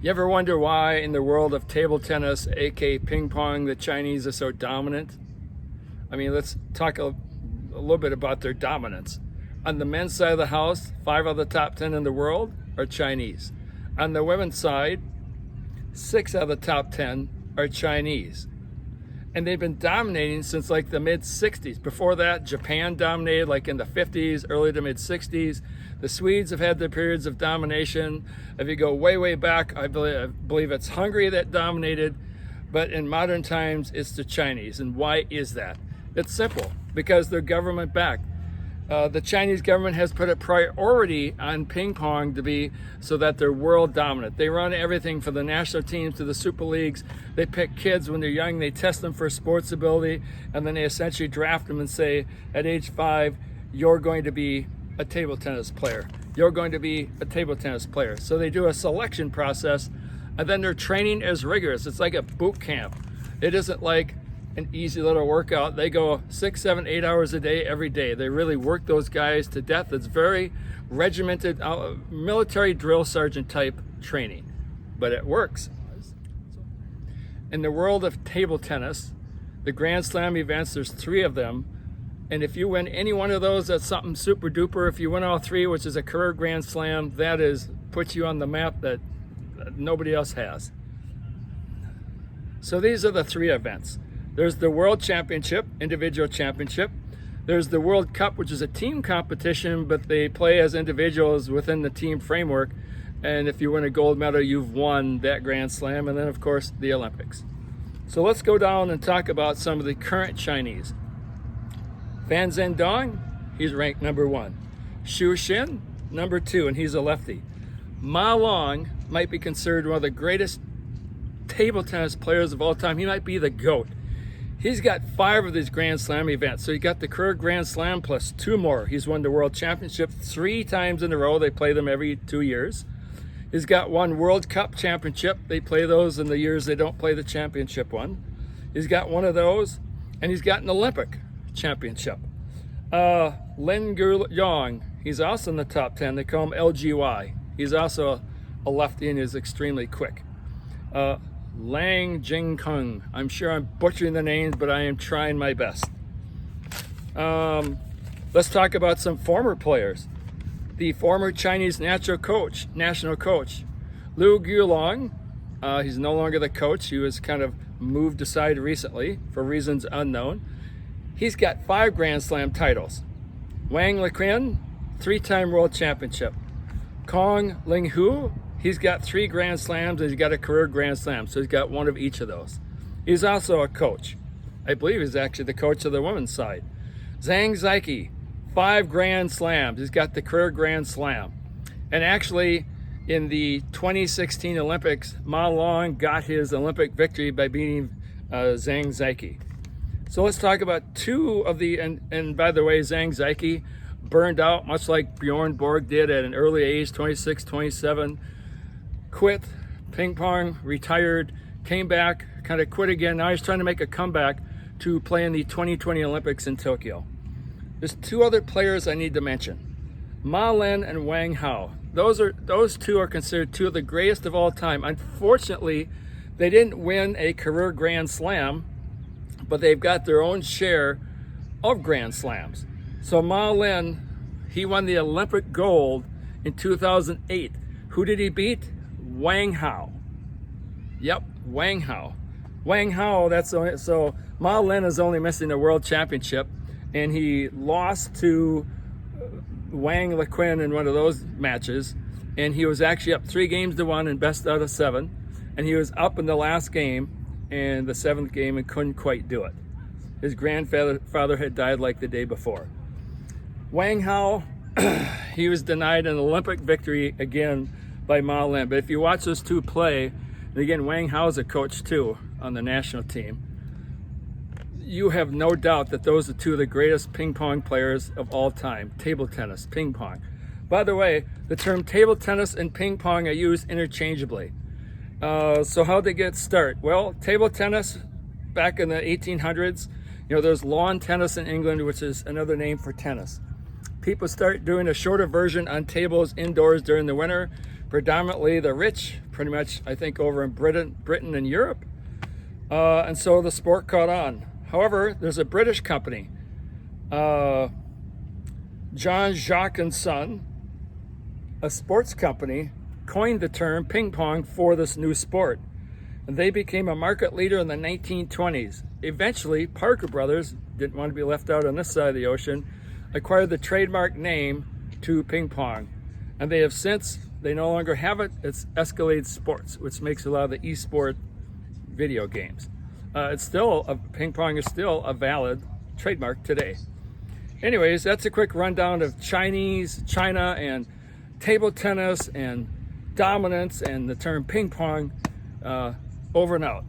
You ever wonder why in the world of table tennis, aka ping pong, the Chinese are so dominant? I mean, let's talk a little bit about their dominance. On the men's side of the house, 5 of the top 10 in the world are Chinese. On the women's side, 6 out of the top 10 are Chinese. And they've been dominating since like the mid 60s. Before that, Japan dominated like in the 50s, early to mid 60s. The Swedes have had their periods of domination. If you go way, way back, I believe it's Hungary that dominated. But in modern times, it's the Chinese. And why is that? It's simple, because they're government backed. The Chinese government has put a priority on ping pong to be so that they're world dominant. They run everything from the national teams to the super leagues. They pick kids when they're young, they test them for sports ability, and then they essentially draft them and say, at age 5, you're going to be a table tennis player. You're going to be a table tennis player. So they do a selection process, and then their training is rigorous. It's like a boot camp. It isn't like an easy little workout. They go 6, 7, 8 hours a day every day. They really work those guys to death. It's very regimented, military drill sergeant type training, but it works. In the world of table tennis, the Grand Slam events, there's 3 of them, and if you win any one of those, that's something super duper. If you win all 3, which is a career Grand Slam, that puts you on the map that nobody else has. So these are the 3 events. There's the World Championship, individual championship. There's the World Cup, which is a team competition, but they play as individuals within the team framework. And if you win a gold medal, you've won that Grand Slam. And then, of course, the Olympics. So let's go down and talk about some of the current Chinese. Fan Zhendong, he's ranked number 1. Xu Xin, number 2, and he's a lefty. Ma Long might be considered one of the greatest table tennis players of all time. He might be the GOAT. He's got 5 of these Grand Slam events. So he got the career Grand Slam plus 2 more. He's won the World Championship 3 times in a row. They play them every 2 years. He's got 1 World Cup championship. They play those in the years they don't play the championship one. He's got 1 of those, and he's got an Olympic championship. Lin Guiyong, he's also in the top 10. They call him LGY. He's also a lefty and is extremely quick. Lang Jingkung. I'm sure I'm butchering the names, but I am trying my best. Let's talk about some former players. The former Chinese national coach, Liu Guilong. He's no longer the coach. He was kind of moved aside recently for reasons unknown. He's got 5 Grand Slam titles. Wang Lequin, 3-time world championship. Kong Linghu, he's got 3 Grand Slams and he's got a career Grand Slam, so he's got 1 of each of those. He's also a coach. I believe he's actually the coach of the women's side. Zhang Zhike, 5 Grand Slams. He's got the career Grand Slam. And actually, in the 2016 Olympics, Ma Long got his Olympic victory by beating Zhang Zhike. So let's talk about 2 of the, and by the way, Zhang Zhike burned out much like Bjorn Borg did at an early age, 26, 27. Quit ping pong, retired, came back, kind of quit again. Now he's trying to make a comeback to play in the 2020 Olympics in Tokyo. There's 2 other players I need to mention. Ma Lin and Wang Hao. Those 2 are considered 2 of the greatest of all time. Unfortunately, they didn't win a career Grand Slam, but they've got their own share of Grand Slams. So Ma Lin, he won the Olympic gold in 2008. Who did he beat? Wang Hao. Yep, Wang Hao. Wang Hao, so Ma Lin is only missing a world championship, and he lost to Wang Lequin in one of those matches, and he was actually up 3-1 in best out of 7, and he was up in the last game in the 7th game and couldn't quite do it. His grandfather had died like the day before. Wang Hao, he was denied an Olympic victory again by Ma Lin. But if you watch those 2 play, and again, Wang Hao's a coach too on the national team, you have no doubt that those are 2 of the greatest ping pong players of all time. Table tennis, ping pong. By the way, the term table tennis and ping pong are used interchangeably. So how'd they get started? Well, table tennis back in the 1800s, there's lawn tennis in England, which is another name for tennis. People start doing a shorter version on tables indoors during the winter predominantly the rich, pretty much, I think, over in Britain and Europe. And so the sport caught on. However, there's a British company, John, Jacques and Son, a sports company, coined the term ping pong for this new sport. And they became a market leader in the 1920s. Eventually, Parker Brothers, didn't want to be left out on this side of the ocean, acquired the trademark name to ping pong. And they have since, they no longer have it, it's Escalade Sports, which makes a lot of the esport video games. Ping pong is still a valid trademark today. Anyways, that's a quick rundown of China, and table tennis, and dominance, and the term ping pong. Over and out.